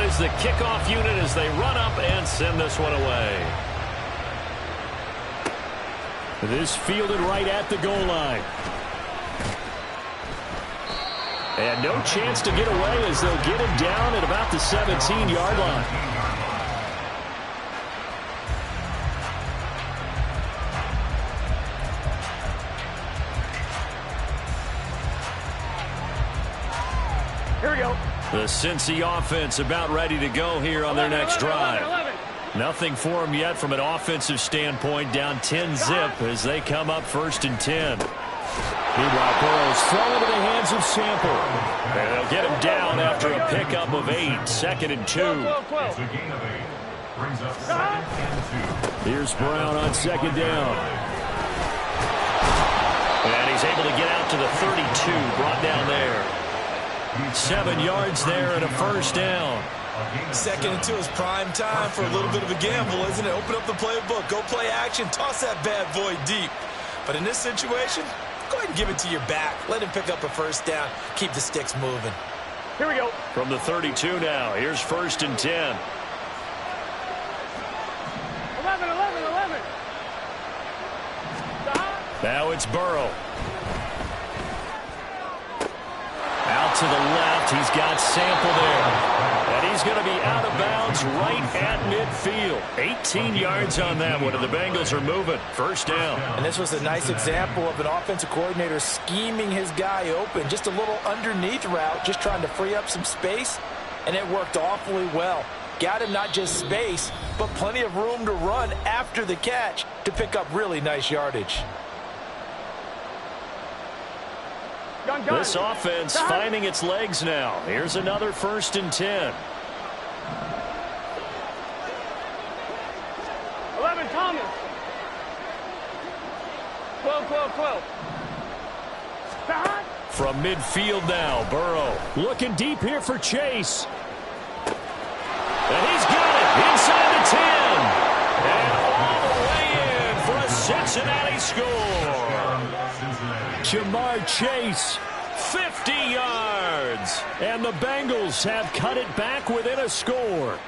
is the kickoff unit as they run up and send this one away. This fielded right at the goal line. And no chance to get away as they'll get him down at about the 17-yard line. Here we go. The Cincy offense about ready to go here on their next drive. Nothing for them yet from an offensive standpoint. Down 10-zip as they come up 1st and 10. Meanwhile, Burrow's thrown into the hands of Sample. And they'll get him down after a pickup of 8. 2nd and 2. Here's Brown on 2nd down. And he's able to get out to the 32. Brought down there. 7 yards there and a 1st down. 2nd and 2 is prime time for a little bit of a gamble, isn't it? Open up the playbook. Go play action. Toss that bad boy deep. But in this situation, go ahead and give it to your back. Let him pick up a 1st down. Keep the sticks moving. Here we go. From the 32 now. Here's 1st and 10. 11. Now it's Burrow. Out to the left. He's got Sample there. And he's going to be out of bounds right at midfield. 18 yards on that one, and the Bengals are moving. 1st down. And this was a nice example of an offensive coordinator scheming his guy open. Just a little underneath route, just trying to free up some space, and it worked awfully well. Got him not just space, but plenty of room to run after the catch to pick up really nice yardage. This offense finding its legs now. Here's another 1st and 10. 11, Thomas. 12. From midfield now, Burrow looking deep here for Chase. And he's got it inside the 10. And all the way in for a Cincinnati score. Jamar Chase, 50 yards. And the Bengals have cut it back within a score.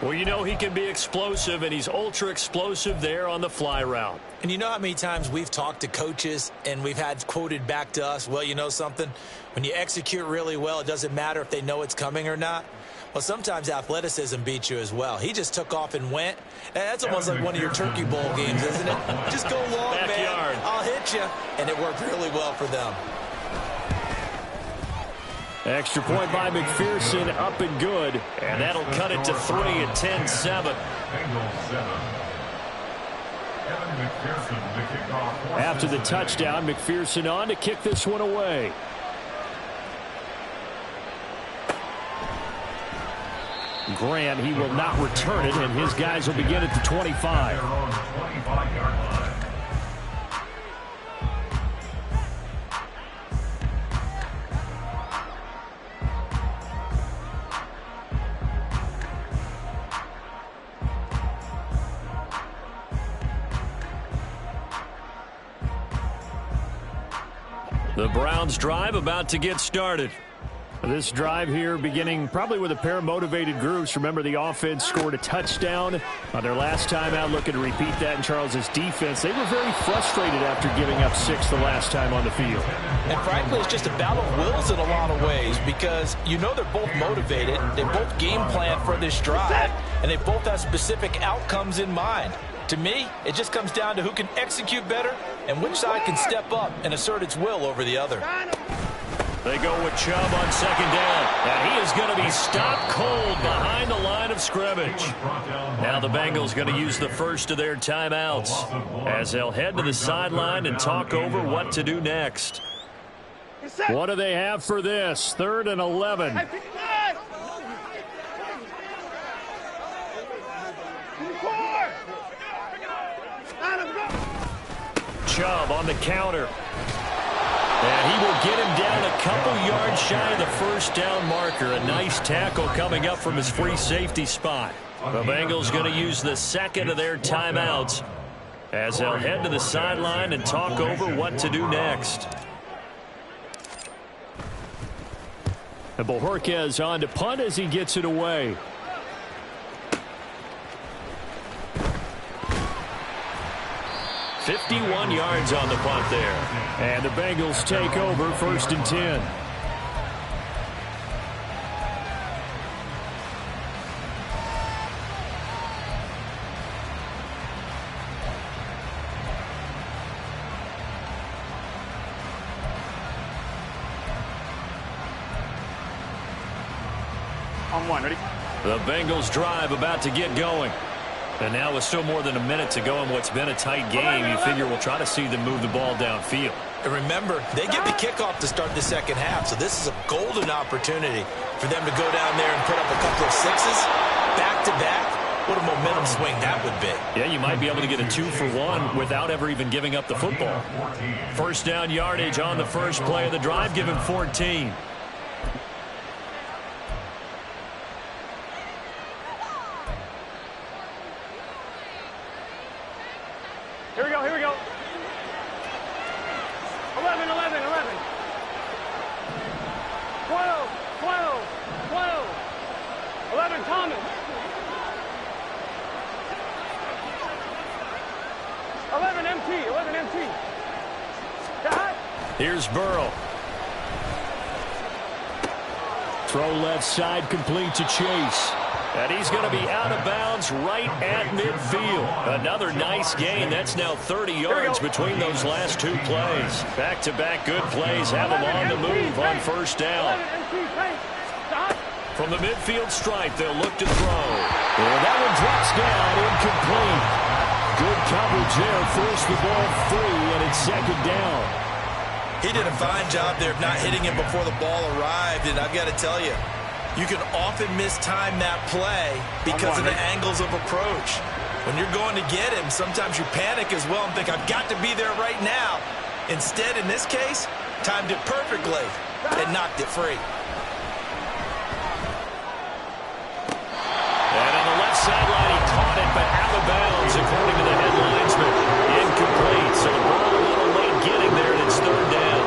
Well, you know he can be explosive, and he's ultra-explosive there on the fly route. And you know how many times we've talked to coaches and we've had quoted back to us, well, you know something? When you execute really well, it doesn't matter if they know it's coming or not. Well, sometimes athleticism beats you as well. He just took off and went. And that's almost like one of your Turkey Bowl games, isn't it? Just go long, Backyard. man. I'll hit you. And it worked really well for them. Extra point by McPherson, up and good. And that'll cut it to 3 at 10-7. After the touchdown, McPherson on to kick this one away. Grant, he will not return it, and his guys will begin at the 25. The Browns drive about to get started. This drive here beginning probably with a pair of motivated groups. Remember, the offense scored a touchdown on their last time out, looking to repeat that in Charles's defense. They were very frustrated after giving up 6 the last time on the field. And frankly, it's just a battle of wills in a lot of ways because you know they're both motivated. They both game plan for this drive, and they both have specific outcomes in mind. To me, it just comes down to who can execute better and which side can step up and assert its will over the other. They go with Chubb on 2nd down. And he is going to be stopped cold behind the line of scrimmage. Now the Bengals going to use the first of their timeouts as they'll head to the sideline and talk over what to do next. What do they have for this? 3rd and 11. Chubb on the counter. And he will get him down a couple yards shy of the 1st down marker. A nice tackle coming up from his free safety spot. The Bengals going to use the 2nd of their timeouts as they'll head to the sideline and talk over what to do next. And Bojorquez on to punt as he gets it away. "51 yards on the punt there. And the Bengals take over 1st and 10. On one, ready? The Bengals drive about to get going. And now with still more than a minute to go in what's been a tight game, you figure we'll try to see them move the ball downfield. And remember, they get the kickoff to start the second half, so this is a golden opportunity for them to go down there and put up a couple of sixes back-to-back. What a momentum swing that would be. Yeah, you might be able to get a 2-for-1 without ever even giving up the football. First down yardage on the first play of the drive, give him 14. Here we go, here we go. 11, 11, 11. 12, 12, 12. 11, Thomas. 11, MT, 11, MT. Dot. Here's Burrow. Throw left side, complete to Chase. And he's going to be out of bounds right at midfield. Another nice gain. That's now 30 yards between those last two plays. Back-to-back good plays have them on the move on first down. From the midfield stripe, they'll look to throw. And that one drops down, incomplete. Good coverage there, forced the ball free, and it's second down. He did a fine job there of not hitting him before the ball arrived, and I've got to tell you, you can often mistime that play because of the angles of approach. When you're going to get him, sometimes you panic as well and think, I've got to be there right now. Instead, in this case, timed it perfectly and knocked it free. And on the left sideline, he caught it, but out of bounds, according to the head linesman. Incomplete, so the ball a little late getting there, and it's third down.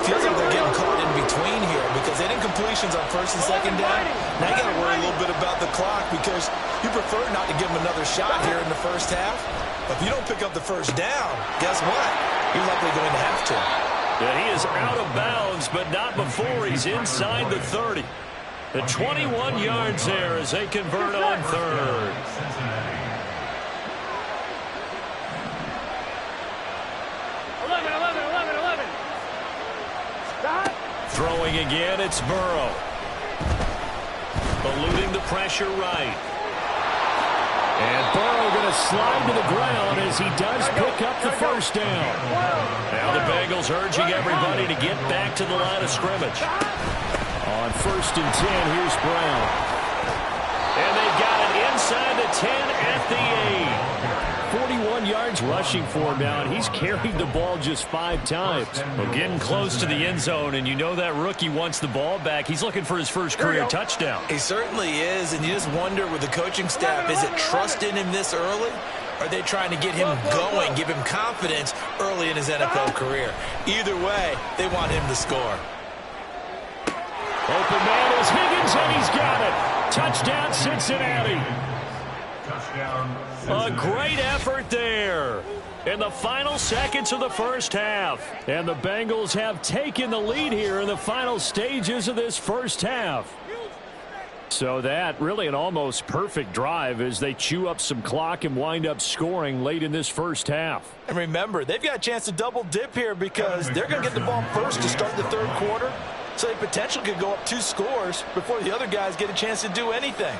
Feels like they're getting caught in between here because they didn't completions on first and second down. Now you got to worry a little bit about the clock because you prefer not to give them another shot here in the first half. But if you don't pick up the first down, guess what? You're likely going to have to. Yeah, he is out of bounds, but not before he's inside the 30. The 21 yards there as they convert on third. Throwing again, it's Burrow. Eluding the pressure right. And Burrow going to slide to the ground as he does pick up the first down. Now the Bengals urging everybody to get back to the line of scrimmage. On first and 10, here's Brown. And they've got it inside the 10 at the 8. 41 yards rushing for him now, and he's carried the ball just 5 times. Well, getting close to the end zone, and you know that rookie wants the ball back. He's looking for his first career touchdown. He certainly is, and you just wonder with the coaching staff, is it trust in him this early? Or are they trying to get him going, give him confidence early in his NFL career? Either way, they want him to score. Open man is Higgins, and he's got it. Touchdown, Cincinnati. A great effort there in the final seconds of the first half. And the Bengals have taken the lead here in the final stages of this first half. So that really an almost perfect drive as they chew up some clock and wind up scoring late in this first half. And remember, they've got a chance to double dip here because they're going to get the ball first to start the third quarter. So they potentially could go up 2 scores before the other guys get a chance to do anything.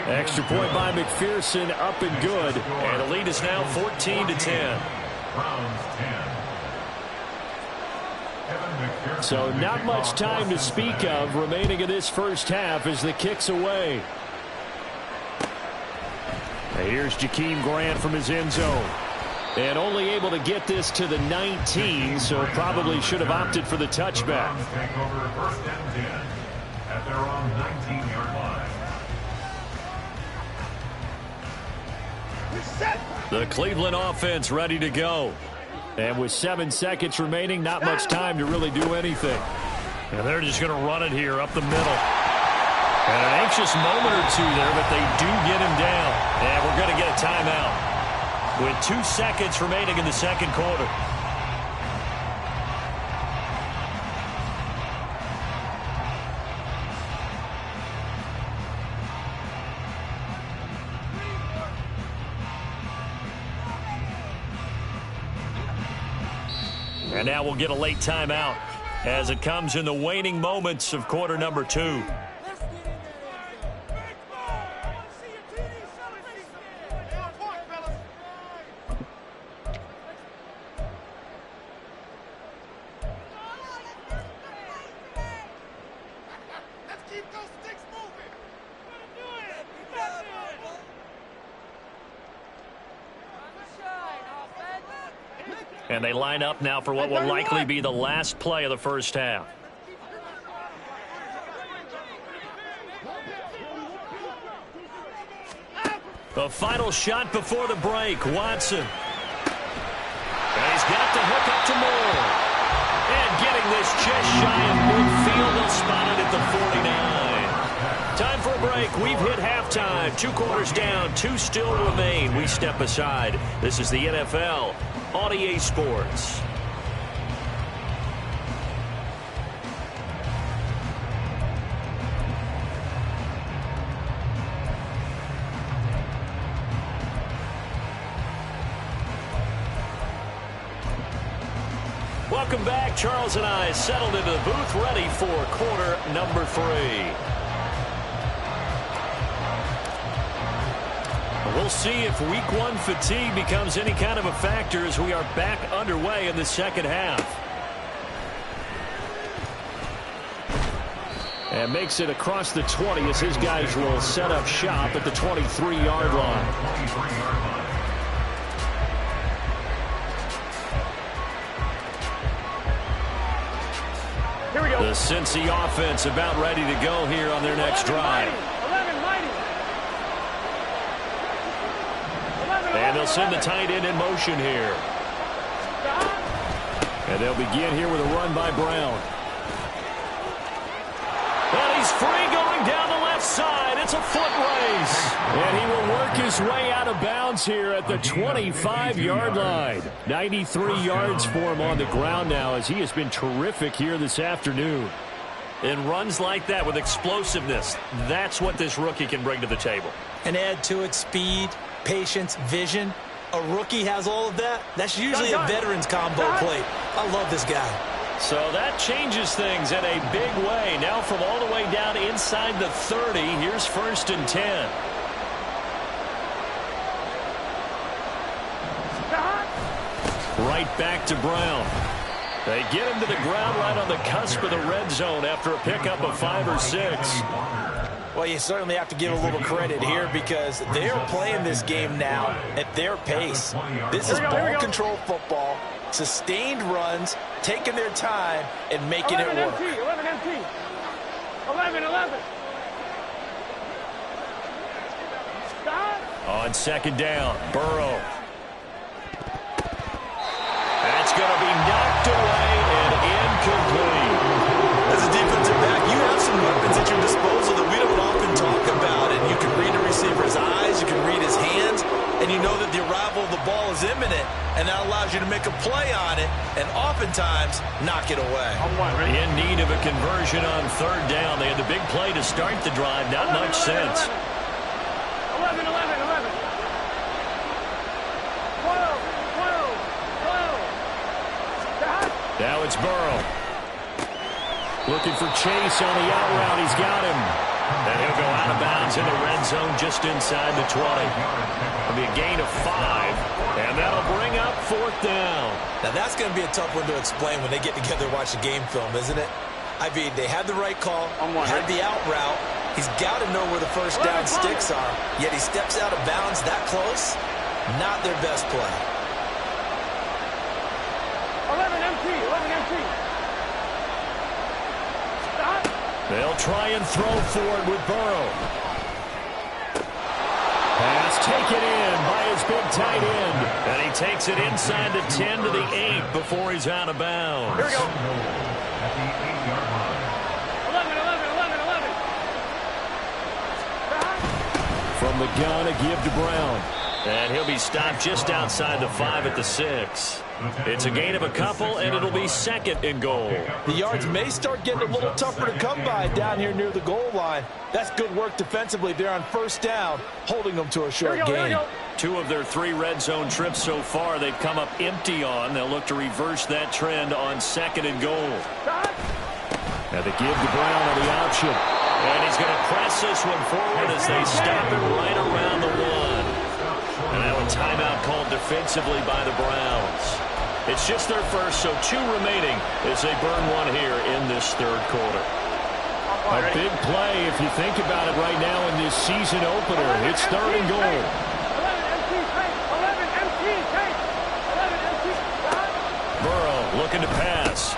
Extra point by McPherson, up and good. And the lead is now 14-10. So not much time to speak of remaining in this first half as the kick's away. Here's Jakeem Grant from his end zone. And only able to get this to the 19, so probably should have opted for the touchback. First and 10 at their own 19-yard line. The Cleveland offense ready to go. And with 7 seconds remaining, not much time to really do anything. And they're just going to run it here up the middle. And an anxious moment or two there, but they do get him down. And we're going to get a timeout with 2 seconds remaining in the second quarter. And now we'll get a late timeout as it comes in the waning moments of quarter number 2. And they line up now for what will likely be the last play of the first half. The final shot before the break, Watson. And he's got to hook up to Moore. And getting this just shy of midfield, they'll spot it at the 49. Time for a break. We've hit halftime. 2 quarters down, 2 still remain. We step aside. This is the NFL on EA Sports. Welcome back. Charles and I settled into the booth, ready for quarter number 3. We'll see if week 1 fatigue becomes any kind of a factor as we are back underway in the second half. And makes it across the 20 as his guys will set up shop at the 23-yard line. Here we go. The Cincy offense about ready to go here on their next drive. And they'll send the tight end in motion here. And they'll begin here with a run by Brown. And he's free going down the left side. It's a foot race. And he will work his way out of bounds here at the 25-yard line. 93 yards for him on the ground now as he has been terrific here this afternoon. And runs like that with explosiveness, that's what this rookie can bring to the table. And add to it speed, patience, vision. A rookie has all of that. That's usually a veteran's combo play. I love this guy. So that changes things in a big way. Now from all the way down inside the 30, here's 1st and 10. Right back to Brown. They get him to the ground right on the cusp of the red zone after a pickup of 5 or 6. Well, you certainly have to give a little credit here because they're playing this game now at their pace. This is ball control football, sustained runs, taking their time, and making it work. 11 MT. 11. Stop. On second down, Burrow. That's going to be knocked away and incomplete. As a defensive back, you have some weapons at your disposal that we don't often talk about. And you can read a receiver's eyes, you can read his hands, and you know that the arrival of the ball is imminent, and that allows you to make a play on it and oftentimes knock it away. In need of a conversion on 3rd down. They had the big play to start the drive. Not much sense. 11. 12. Now it's Burrow. Looking for Chase on the out route. He's got him. And he'll go out of bounds in the red zone just inside the 20. It'll be a gain of 5. And that'll bring up 4th down. Now that's going to be a tough one to explain when they get together and watch the game film, isn't it? I mean, they had the right call, had the out route. He's got to know where the first down sticks are, yet he steps out of bounds that close. Not their best play. 11 MT. Stop. They'll try and throw for it with Burrow. Pass taken in by his big tight end. And he takes it inside the 10 to the 8 before he's out of bounds. Here we go. At the 8-yard line. 11. From the gun, a give to Brown. And he'll be stopped just outside the 5 at the 6. It's a gain of a couple, and it'll be 2nd and goal. The yards may start getting a little tougher to come by down here near the goal line. That's good work defensively. They're on first down, holding them to a short gain. 2 of their 3 red zone trips so far they've come up empty on. They'll look to reverse that trend on 2nd and goal. Now the give to Brown on the option. And he's going to press this one forward as they stop it right around the 1. And now a timeout called defensively by the Browns. It's just their first, so 2 remaining as they burn 1 here in this 3rd quarter. A big play if you think about it right now in this season opener. It's 3rd and goal. 11 MT. Burrow looking to pass.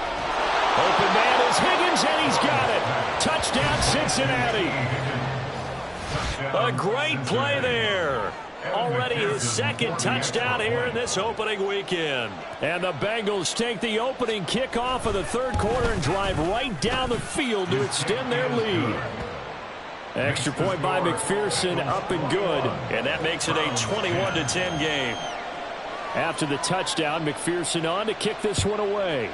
Open man is Higgins, and he's got it. Touchdown, Cincinnati. A great play there. Already his 2nd touchdown here in this opening weekend. And the Bengals take the opening kickoff of the 3rd quarter and drive right down the field to extend their lead. Extra point by McPherson, up and good. And that makes it a 21-10 game. After the touchdown, McPherson on to kick this one away.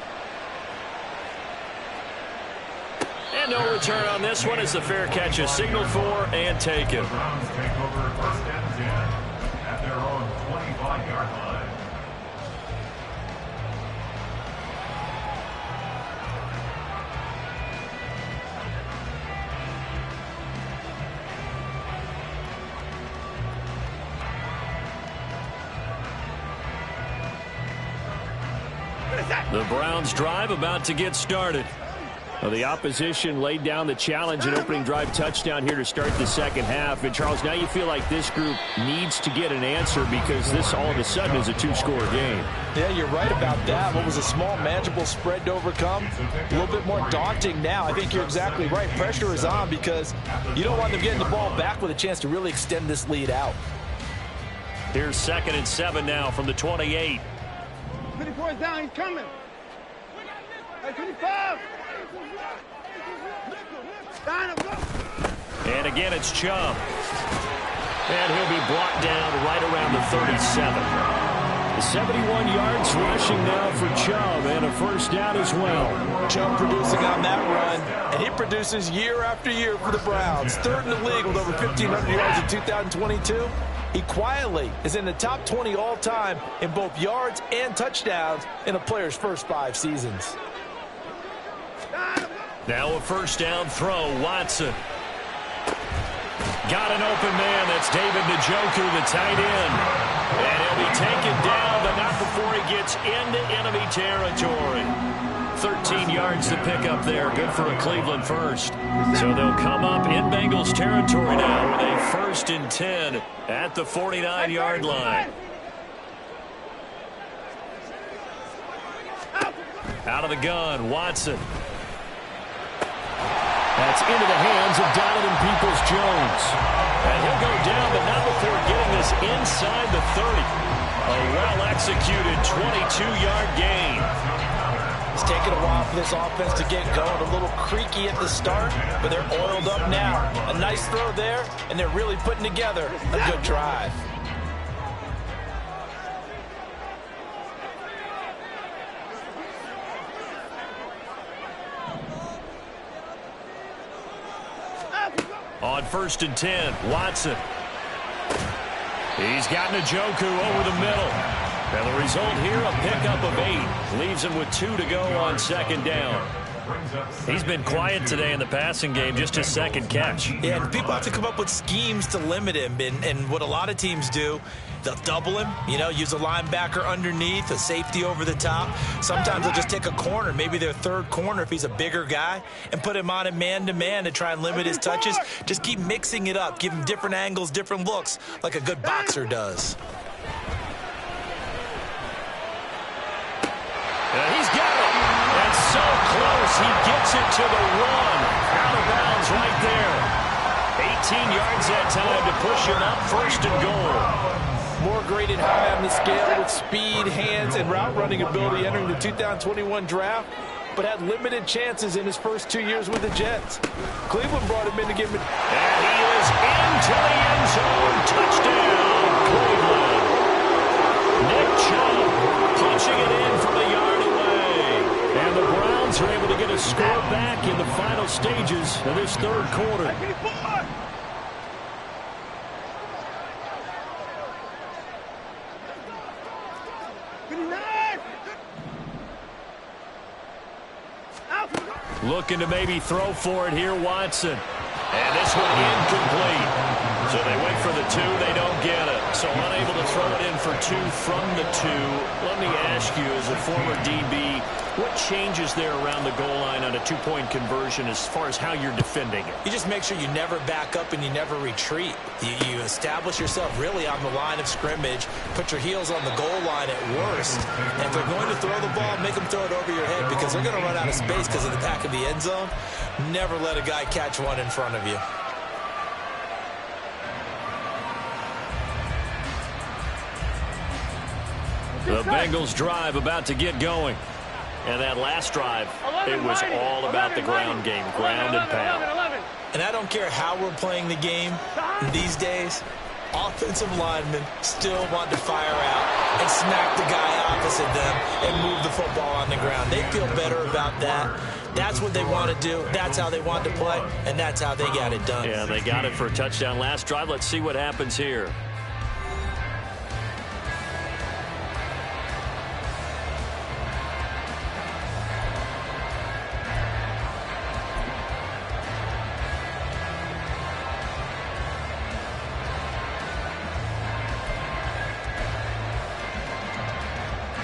And no return on this one as the fair catch is signaled for and taken. The Browns take over 1st and 10 at their own 25-yard line. The Browns drive about to get started. Well, the opposition laid down the challenge and opening drive touchdown here to start the 2nd half. And, Charles, now you feel like this group needs to get an answer because this all of a sudden is a 2-score game. Yeah, you're right about that. What was a small, manageable spread to overcome, a little bit more daunting now. I think you're exactly right. Pressure is on because you don't want them getting the ball back with a chance to really extend this lead out. Here's 2nd and 7 now from the 28. 24 is down. He's coming. 25. And again, it's Chubb. And he'll be brought down right around the 37. 71 yards rushing now for Chubb, and a 1st down as well. Chubb producing on that run, and he produces year after year for the Browns. 3rd in the league with over 1,500 yards in 2022. He quietly is in the top 20 all-time in both yards and touchdowns in a player's first 5 seasons. Now a 1st down throw, Watson. Got an open man, that's David Njoku, the tight end. And he'll be taken down, but not before he gets into enemy territory. 13 yards to pick up there, good for a Cleveland first. So they'll come up in Bengals territory now with a 1st and 10 at the 49-yard line. Out of the gun, Watson. That's into the hands of Donovan Peoples-Jones. And he'll go down, but not before getting this inside the 30. A well-executed 22-yard gain. It's taken a while for this offense to get going. A little creaky at the start, but they're oiled up now. A nice throw there, and they're really putting together a good drive. On 1st and 10, Watson. He's got Njoku over the middle. And the result here, a pickup of 8. Leaves him with 2 to go on 2nd down. He's been quiet today in the passing game, just his 2nd catch. Yeah, and people have to come up with schemes to limit him. And what a lot of teams do, they'll double him, use a linebacker underneath, a safety over the top. Sometimes they'll just take a corner, maybe their 3rd corner if he's a bigger guy, and put him on a man-to-man to try and limit his touches. Just keep mixing it up, give him different angles, different looks, like a good boxer does. And he's got it. That's so close. He gets it to the 1. Out of bounds right there. 18 yards that time to push him up 1st and goal. More graded high on the scale with speed, hands, and route running ability entering the 2021 draft, but had limited chances in his first 2 years with the Jets. Cleveland brought him in to give him... And he is into the end zone. Touchdown, Cleveland. Nick Chubb punching it in from a yard away. And the Browns are able to get a score back in the final stages of this 3rd quarter. Looking to maybe throw for it here, Watson. And this one incomplete. So they wait for the 2, they don't get it. So unable to throw it in for 2 from the 2. Let me ask you, as a former DB, what changes there around the goal line on a 2-point conversion as far as how you're defending it? You just make sure you never back up and you never retreat. You establish yourself really on the line of scrimmage, put your heels on the goal line at worst. And if they're going to throw the ball, make them throw it over your head because they're going to run out of space because of the back of the end zone. Never let a guy catch one in front of you. The Bengals drive about to get going. And that last drive, it was all about the ground game, ground and pound. And I don't care how we're playing the game these days, offensive linemen still want to fire out and smack the guy opposite them and move the football on the ground. They feel better about that. That's what they want to do. That's how they want to play, and that's how they got it done. Yeah, they got it for a touchdown last drive. Let's see what happens here.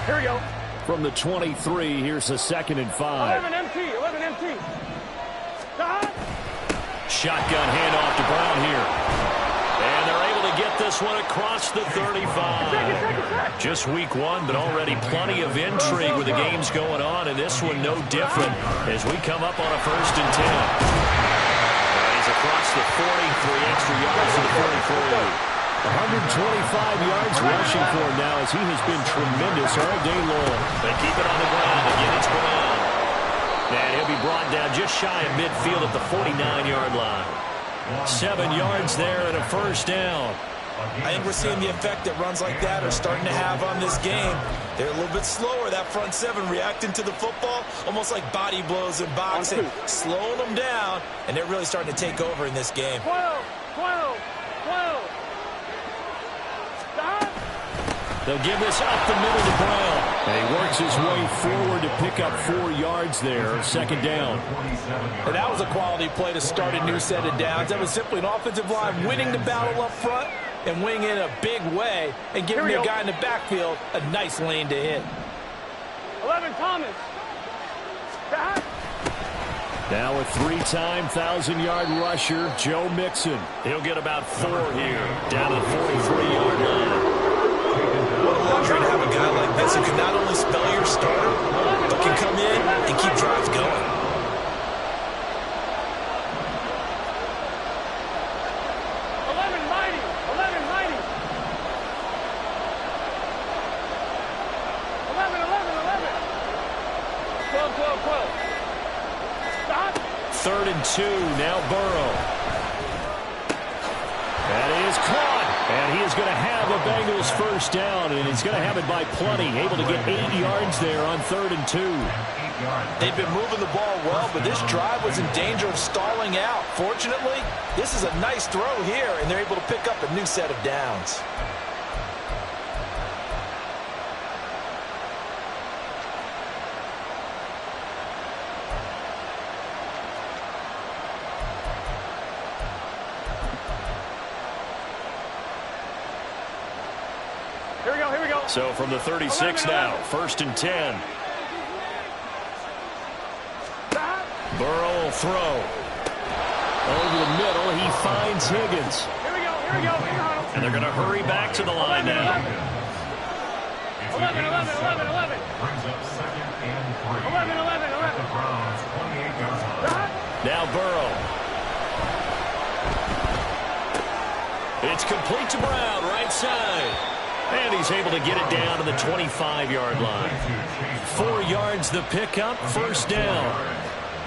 Here we go. From the 23, here's the 2nd and 5. 11 empty. Shotgun handoff to Brown here. And they're able to get this one across the 35. Just week 1, but already plenty of intrigue with the games going on, and this one no different as we come up on a 1st and 10. He's across the 40, 3 extra yards to the 43. 125 yards rushing for him now as he has been tremendous all day long. They keep it on the ground. Again, it's Brown. And he'll be brought down just shy of midfield at the 49-yard line. 7 yards there and a 1st down. I think we're seeing the effect that runs like that are starting to have on this game. They're a little bit slower, that front 7, reacting to the football, almost like body blows in boxing, slowing them down, and they're really starting to take over in this game. 12. They'll give this up the middle to Brown. And he works his way forward to pick up 4 yards there, 2nd down. And that was a quality play to start a new set of downs. That was simply an offensive line winning the battle up front and winning in a big way and giving their guy in the backfield a nice lane to hit. 11 Thomas. Now a 3-time 1,000-yard rusher, Joe Mixon. He'll get about 4 here, down to the 43-yard line. What a luxury to have a guy like this who can not only spell your starter, but can come in and keep drives going. 11 mighty. 12. Stop. 3rd and 2, now Burrow. That is caught. And he is going to have a Bengals 1st down, and he's going to have it by plenty. Able to get 8 yards there on 3rd and 2. They've been moving the ball well, but this drive was in danger of stalling out. Fortunately, this is a nice throw here, and they're able to pick up a new set of downs. Here we go. So from the 36 now, 1st and 10. Burrow will throw. Over the middle, he finds Higgins. Here we go. And they're going to hurry back to the line now. 11. Brings up 2nd and 3. 11. The Browns, 28 yards line. Now Burrow. It's complete to Brown, right side. And he's able to get it down to the 25-yard line. 4 yards the pickup, first down.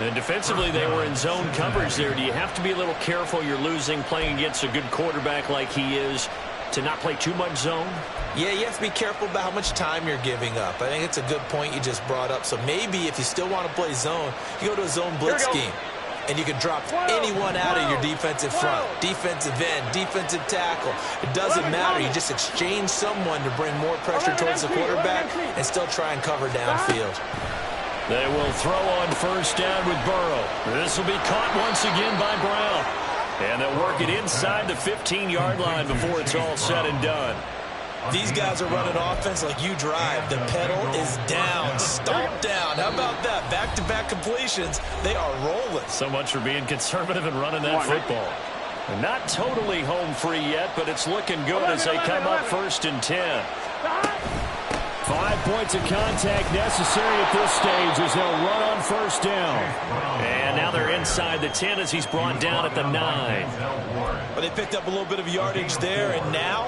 And defensively, they were in zone coverage there. Do you have to be a little careful? You're losing, playing against a good quarterback like he is, to not play too much zone? Yeah, you have to be careful about how much time you're giving up. I think it's a good point you just brought up. So maybe if you still want to play zone, you go to a zone blitz scheme. And you can drop anyone out of your defensive front. Defensive end, defensive tackle. It doesn't matter. You just exchange someone to bring more pressure towards the quarterback and still try and cover downfield. They will throw on first down with Burrow. This will be caught once again by Brown. And they'll work it inside the 15-yard line before it's all said and done. These guys are running offense like you drive. The pedal is down, stomped down. How about that? Back-to-back completions. They are rolling. So much for being conservative and running that football. They're not totally home free yet, but it's looking good as they come up 1st and 10. 5 points of contact necessary at this stage as they'll run on first down. And now they're inside the 10 as he's brought down at the 9. Well, they picked up a little bit of yardage there, and now,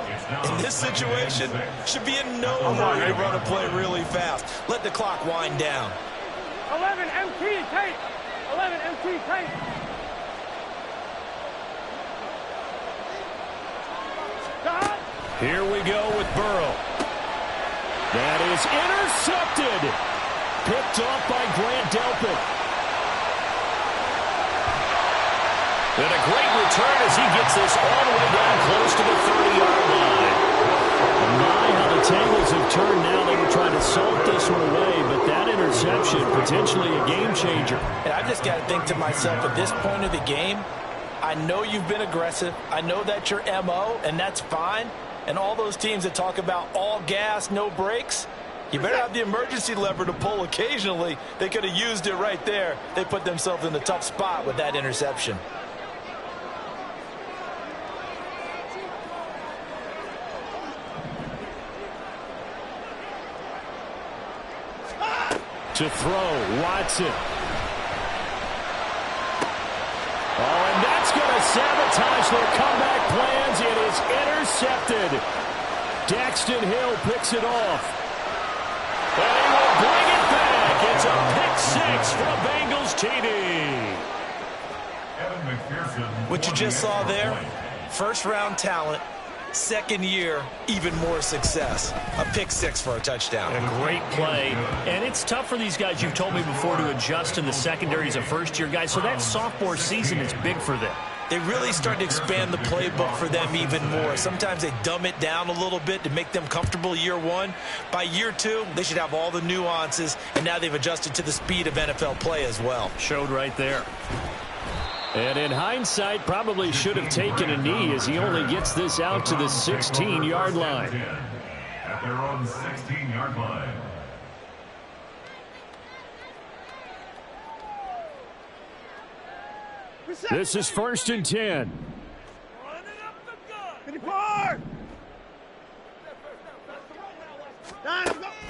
in this situation, should be in no hurry to run a play really fast. Let the clock wind down. 11 MT tape. 11 MT tape. Here we go with Burrow. That is intercepted. Picked off by Grant Delpit. And a great return as he gets this all the way down close to the 30-yard line. My, how the tables have turned now. They were trying to salt this one away, but that interception, potentially a game changer. And I just got to think to myself, at this point of the game, I know you've been aggressive. I know that's your MO, and that's fine. And all those teams that talk about all gas, no brakes, you better have the emergency lever to pull occasionally. They could have used it right there. They put themselves in a tough spot with that interception. To throw, Watson. Oh, and that's going to sabotage their comeback plans. It is intercepted. Daxton Hill picks it off. And he will bring it back. It's a pick 6 for a Bengals TD. What you just saw there, first-round talent, second year, even more success. A pick 6 for a touchdown. A great play. And it's tough for these guys, you've told me before, to adjust in the secondary as a first-year guy. So that sophomore season is big for them. They really start to expand the playbook for them even more. Sometimes they dumb it down a little bit to make them comfortable year 1. By year 2, they should have all the nuances, and now they've adjusted to the speed of NFL play as well. Showed right there. And in hindsight, probably should have taken a knee as he only gets this out to the 16-yard line. At their own 16-yard line. This is 1st and 10.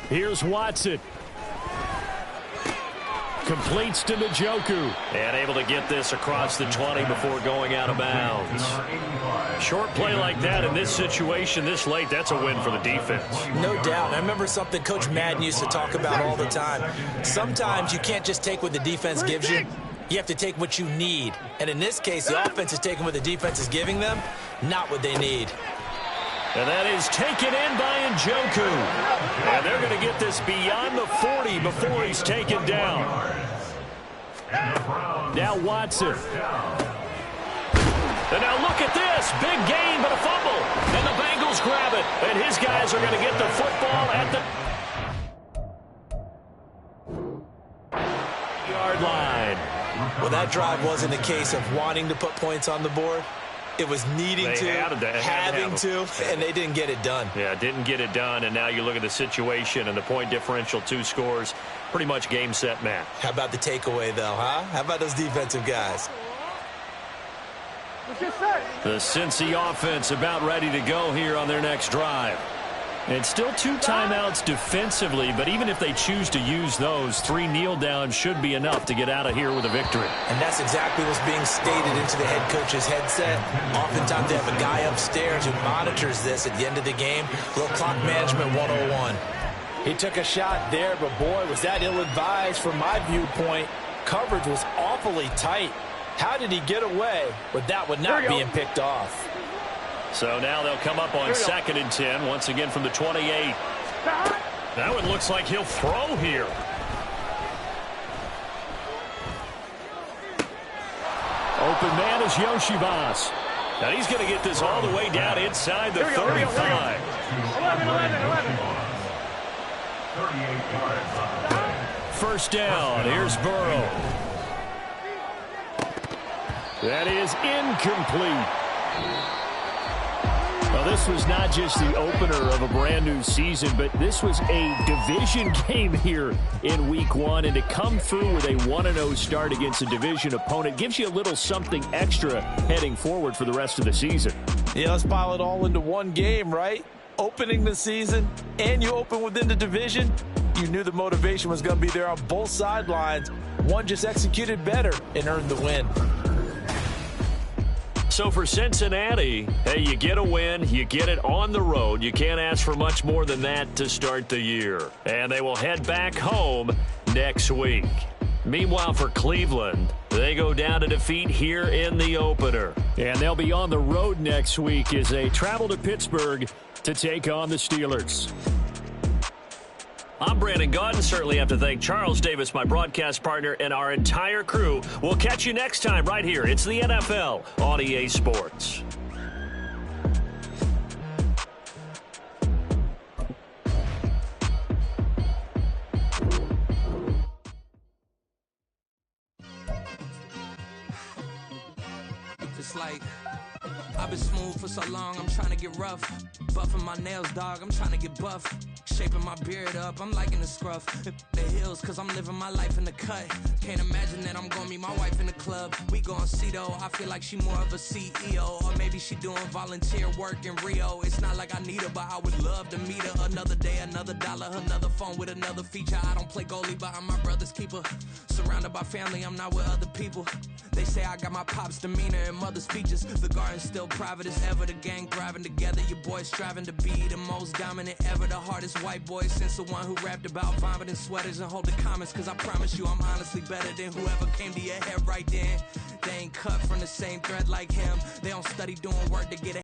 Here's Watson. Completes to Njoku. And able to get this across the 20 before going out of bounds. Short play like that in this situation this late, that's a win for the defense. No doubt. I remember something Coach Madden used to talk about all the time. Sometimes you can't just take what the defense gives you. You have to take what you need. And in this case, the offense is taking what the defense is giving them, not what they need. And that is taken in by Njoku. And they're going to get this beyond the 40 before he's taken down. Now Watson. And now look at this. Big gain, but a fumble. And the Bengals grab it. And his guys are going to get the football at the yard line. Well, that drive wasn't a case of wanting to put points on the board. It was needing having to, and they didn't get it done. Yeah, didn't get it done, and now you look at the situation and the point differential, 2 scores, pretty much game, set, match. How about the takeaway, though, huh? How about those defensive guys? The Cincy offense about ready to go here on their next drive. And still 2 timeouts defensively, but even if they choose to use those, 3 kneel downs should be enough to get out of here with a victory. And that's exactly what's being stated into the head coach's headset. Oftentimes they have a guy upstairs who monitors this at the end of the game. A little clock management 101. He took a shot there, but boy, was that ill-advised from my viewpoint. Coverage was awfully tight. How did he get away with that one not being picked off? So now they'll come up on 2nd and 10, once again from the 28. That one looks like he'll throw here. Open man is Yoshibas. Now he's going to get this all the way down inside the 35. 11. 38 yards. First down. Here's Burrow. That is incomplete. Well, this was not just the opener of a brand new season, but this was a division game here in week 1. And to come through with a 1-0 start against a division opponent gives you a little something extra heading forward for the rest of the season. Yeah, let's pile it all into one game, right? Opening the season, and you open within the division. You knew the motivation was going to be there on both sidelines. One just executed better and earned the win. So for Cincinnati, hey, you get a win, you get it on the road. You can't ask for much more than that to start the year. And they will head back home next week. Meanwhile, for Cleveland, they go down to defeat here in the opener. And they'll be on the road next week as they travel to Pittsburgh to take on the Steelers. I'm Brandon Gaudin. Certainly have to thank Charles Davis, my broadcast partner, and our entire crew. We'll catch you next time right here. It's the NFL on EA Sports. It's like I've been smooth for so long, I'm trying to get rough. Buffing my nails, dog, I'm trying to get buff. Shaping my beard up, I'm liking the scruff. The hills, cause I'm living my life in the cut. Can't imagine that I'm gonna meet my wife in the club. We gon' see though, I feel like she more of a CEO. Or maybe she doing volunteer work in Rio. It's not like I need her, but I would love to meet her. Another day, another dollar, another phone with another feature. I don't play goalie, but I'm my brother's keeper. Surrounded by family, I'm not with other people. They say I got my pop's demeanor and mother's features. The garden's still private as ever, the gang thriving together. Your boys striving to be the most dominant ever. The hardest white boy since the one who rapped about vomiting sweaters and hold the comments. Cause I promise you I'm honestly better than whoever came to your head right then. They ain't cut from the same thread like him. They don't study doing work to get